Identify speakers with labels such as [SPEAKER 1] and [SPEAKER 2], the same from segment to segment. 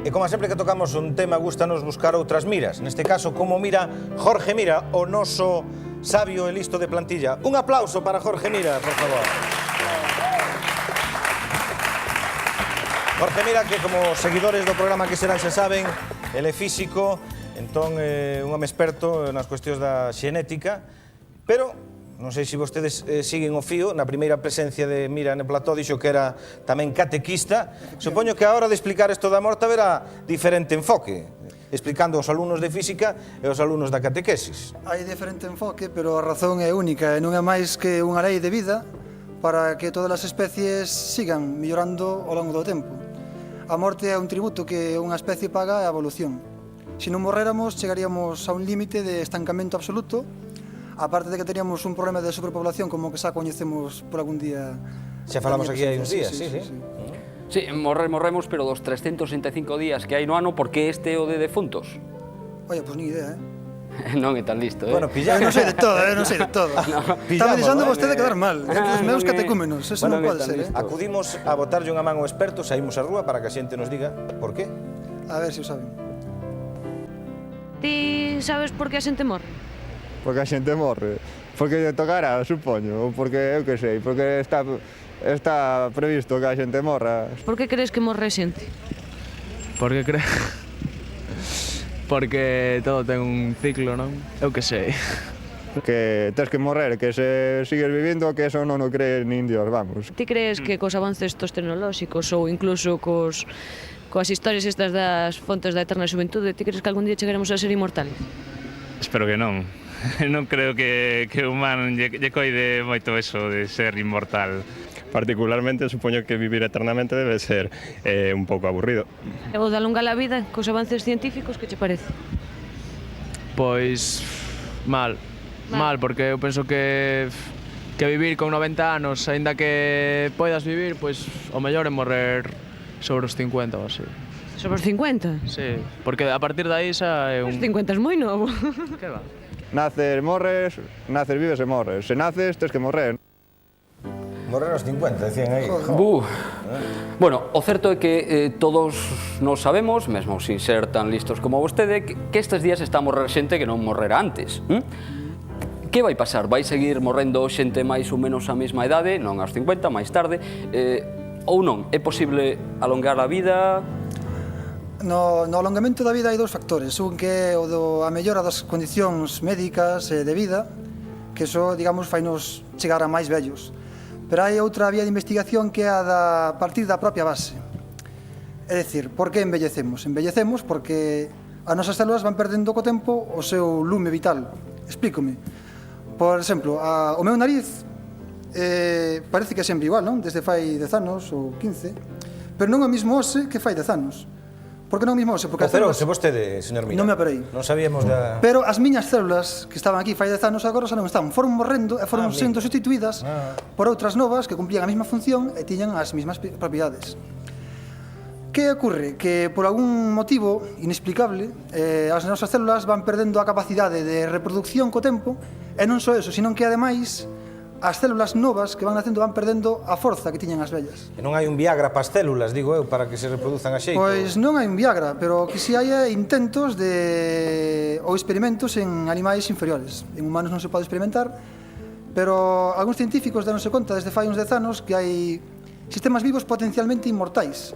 [SPEAKER 1] E como sempre que tocamos un tema, gustanos buscar outras miras. Neste caso, como mira Jorge Mira, o noso sabio e listo de plantilla. Un aplauso para Jorge Mira, por favor. Jorge Mira, que como seguidores do programa Que Serán xa saben, ele é físico, entón un home experto nas cuestións da xenética, pero non sei se vostedes siguen o fío, na primeira presencia de Mira no plató dixo que era tamén catequista. Supoño que a hora de explicar isto da morte haberá diferente enfoque, explicando aos alumnos de física e aos alumnos da catequesis.
[SPEAKER 2] Hai diferente enfoque, pero a razón é única e non é máis que unha lei de vida para que todas as especies sigan mellorando ao longo do tempo. A morte é un tributo que unha especie paga á evolución. Se non morréramos, chegaríamos a un límite de estancamento absoluto, aparte de que teríamos un problema de superpoblación como que xa coñecemos por algún día.
[SPEAKER 1] Xa falamos aquí hai uns días, sí.
[SPEAKER 3] Sí, morremos, pero dos 365 días que hai no ano, por que este é o de defuntos?
[SPEAKER 2] Oye, pois ni idea,
[SPEAKER 3] Non é tan listo,
[SPEAKER 1] Bueno, pillamos.
[SPEAKER 2] Non sei de todo, non sei de todo. Está me deixando vostede quedar mal, os meus catecúmenos, eso non pode ser,
[SPEAKER 1] Acudimos a botarlle unha man ao experto, saímos á rúa para que a xente nos diga por qué.
[SPEAKER 2] A ver se o saben.
[SPEAKER 4] Ti sabes por que a xente morre?
[SPEAKER 5] Porque a xente morre, porque lle tocará, supoño, ou porque, eu que sei, porque está previsto que a xente morra.
[SPEAKER 4] Por que crees que morre a xente?
[SPEAKER 6] Porque Porque todo ten un ciclo, non? Eu que sei.
[SPEAKER 5] Que tes que morrer, que se sigues vivindo, que eso non o cree nin Dios, vamos.
[SPEAKER 4] Ti crees que cos avances estos tecnolóxicos ou incluso coas historias estas das fontes da eterna xuventude, ti crees que algún día chegaremos a ser inmortales?
[SPEAKER 7] Espero que non. Non creo que o humano lle coide moito eso de ser inmortal.
[SPEAKER 8] Particularmente, supoño que vivir eternamente debe ser un pouco aburrido.
[SPEAKER 4] E o de alongar a vida cos avances científicos, que che parece?
[SPEAKER 6] Pois mal, porque eu penso que vivir con 90 anos, aínda que poidas vivir, pois o mellor é morrer sobre os 50 ou así.
[SPEAKER 4] Sobre os 50?
[SPEAKER 6] Sí, porque a partir de aí xa é un...
[SPEAKER 4] Os 50 é moi novo.
[SPEAKER 6] Que va?
[SPEAKER 5] Naces, morres, vives e morres. Se naces, tes que morrer.
[SPEAKER 1] Morrer aos 50, decían aí.
[SPEAKER 3] Bueno, o certo é que todos nos sabemos, mesmo sin ser tan listos como vostede, que estes días está a morrer xente que non morrera antes. Que vai pasar? Vai seguir morrendo xente máis ou menos a mesma idade, non aos 50, máis tarde, ou non? É posible alongar a vida?
[SPEAKER 2] No alongamento da vida hai dous factores, un que é a mellora das condicións médicas e de vida, que iso, digamos, fainos chegar a máis vellos. Pero hai outra vía de investigación que é a partir da propia base. É dicir, por que envellecemos? Envellecemos porque as nosas células van perdendo co tempo o seu lume vital. Explícome. Por exemplo, o meu nariz parece que é sempre igual, non? Desde fai 10 anos ou 15, pero non é o mismo hoxe que fai 10 anos. Por que non mesmo hoxe? Porque
[SPEAKER 1] Operouse vostede, señor Mira?
[SPEAKER 2] Non me operei.
[SPEAKER 1] Non sabíamos da...
[SPEAKER 2] Pero as miñas células que estaban aquí fai 10 anos agora xa non están. Foron morrendo e foron sendo sustituídas por outras novas que cumplían a mesma función e tiñan as mesmas propiedades. Que ocorre? Que por algún motivo inexplicable as nosas células van perdendo a capacidade de reproducción co tempo e non só eso, sino que ademais as células novas que van nacendo van perdendo a forza que tiñan as vellas.
[SPEAKER 1] E non hai un Viagra para as células, digo eu, para que se reproduzan a xeito?
[SPEAKER 2] Pois non hai un Viagra, pero que si hai intentos ou experimentos en animais inferiores. En humanos non se pode experimentar, pero algúns científicos danse conta desde fai uns 10 anos que hai sistemas vivos potencialmente inmortais.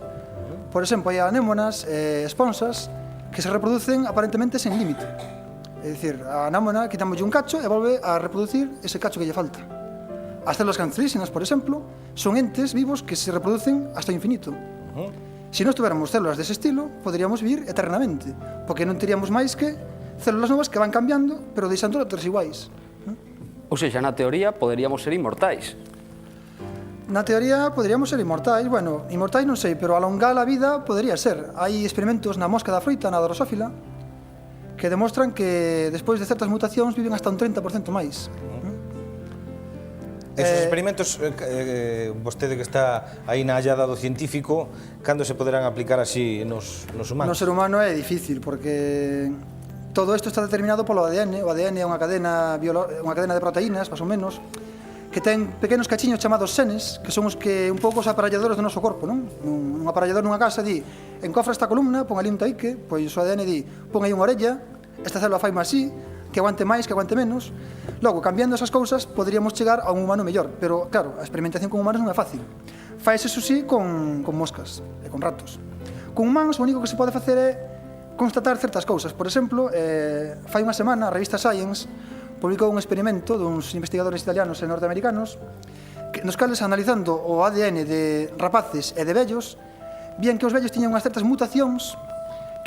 [SPEAKER 2] Por exemplo, hai anémonas e esponsas que se reproducen aparentemente sen límite. É dicir, a anémona quitámoslle un cacho e volve a reproducir ese cacho que lle falta. As células cancerígenas, por exemplo, son entes vivos que se reproducen hasta o infinito. Se non tuviéramos células dese estilo, poderíamos vivir eternamente, porque non teríamos máis que células novas que van cambiando, pero deixando outras iguais.
[SPEAKER 3] Ou seja, na teoría, poderíamos ser inmortais.
[SPEAKER 2] Na teoría, poderíamos ser inmortais. Bueno, inmortais non sei, pero alongar a vida podería ser. Hai experimentos na mosca da froita, na drosófila, que demostran que despois de certas mutacións viven hasta un 30% máis.
[SPEAKER 1] Esos experimentos, vostede que está aí na hallada do científico, cando se poderán aplicar así nos humanos?
[SPEAKER 2] No ser humano é difícil, porque todo isto está determinado polo ADN. O ADN é unha cadena de proteínas, máis ou menos, que ten pequenos cachiños chamados senes, que son os que un pouco os aparelladores do noso corpo, non? Un aparellador nunha casa di, encofra esta columna, pon ali un taíque, pois o ADN di, pon aí unha orella, esta célula fai máis así, que aguante máis, que aguante menos. Logo, cambiando esas cousas, poderíamos chegar a un humano mellor, pero claro, a experimentación con humanos non é fácil. Faise, eso sí, con moscas e con ratos. Con humanos, o único que se pode facer é constatar certas cousas. Por exemplo, fai unha semana, a revista Science publicou un experimento duns investigadores italianos e norteamericanos nos cales, analizando o ADN de rapaces e de vellos, vían que os vellos tiñan unhas certas mutacións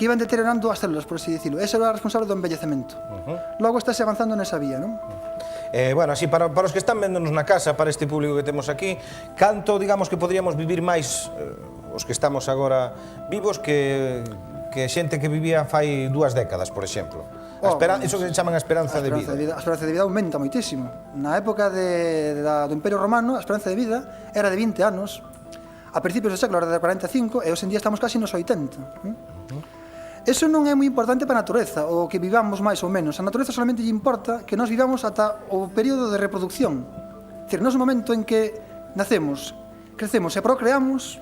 [SPEAKER 2] que iban deteriorando as células, por así dicilo. Ese era o responsable do envellecemento. Logo estáse avanzando nesa vía, non?
[SPEAKER 1] Bueno, así, para os que están véndonos na casa, para este público que temos aquí, canto, digamos, que podríamos vivir máis os que estamos agora vivos que xente que vivía fai 2 décadas, por exemplo? Iso que chaman a esperanza de vida.
[SPEAKER 2] A esperanza de vida aumenta moitísimo. Na época do Imperio Romano, a esperanza de vida era de 20 anos. A principios do século era de 45 e hoxe en día estamos casi nos 80. Eso non é moi importante para a natureza, o que vivamos máis ou menos. A natureza solamente lle importa que nós vivamos ata o período de reproducción. É dicir, no momento en que nacemos, crecemos e procreamos,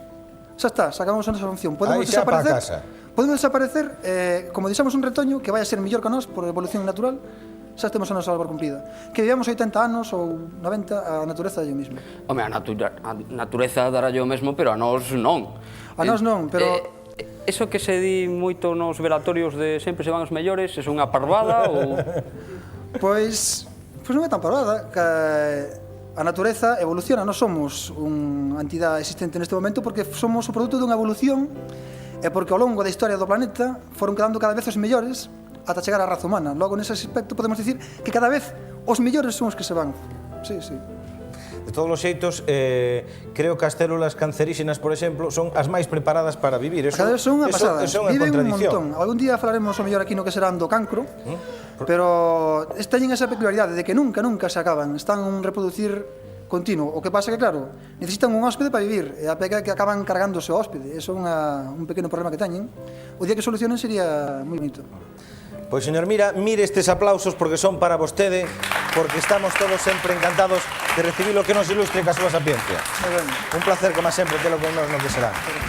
[SPEAKER 2] xa está, sacamos a nosa función. Podemos desaparecer, como deixamos un retoño que vai a ser mellor que nós por evolución natural, xa temos a nosa labor cumplida. Que vivamos 80 anos ou 90, a natureza é o mesmo.
[SPEAKER 3] Home, a natureza dará o mesmo, pero a nós non.
[SPEAKER 2] A nós non, pero...
[SPEAKER 3] Eso que se di moito nos velatorios de sempre se van os mellores, é unha parvada ou...
[SPEAKER 2] Pois non é tan parvada, que a natureza evoluciona, nós somos unha entidade existente neste momento porque somos o produto dunha evolución e porque ao longo da historia do planeta foron quedando cada vez os mellores ata chegar á raza humana. Logo, nese aspecto, podemos dicir que cada vez os mellores son os que se van. Sí, sí.
[SPEAKER 1] De todos os xeitos, creo que as células canceríxenas, por exemplo, son as máis preparadas para vivir.
[SPEAKER 2] Cada vez son unha pasada, viven un
[SPEAKER 1] montón.
[SPEAKER 2] Algún día falaremos o mellor aquí no que serán do cancro, pero teñen esa peculiaridade de que nunca se acaban, están un reproducir continuo. O que pasa que, claro, necesitan un hóspede para vivir, e a pega que acaban cargándose o hóspede. Eso é un pequeno problema que teñen. O día que solucionen sería moi bonito.
[SPEAKER 1] Pois, señor Mira, mire estes aplausos porque son para vostede, porque estamos todos sempre encantados de recibir o que nos ilustre ca súa sapiencia. Un placer, como sempre, telo con nos no que será.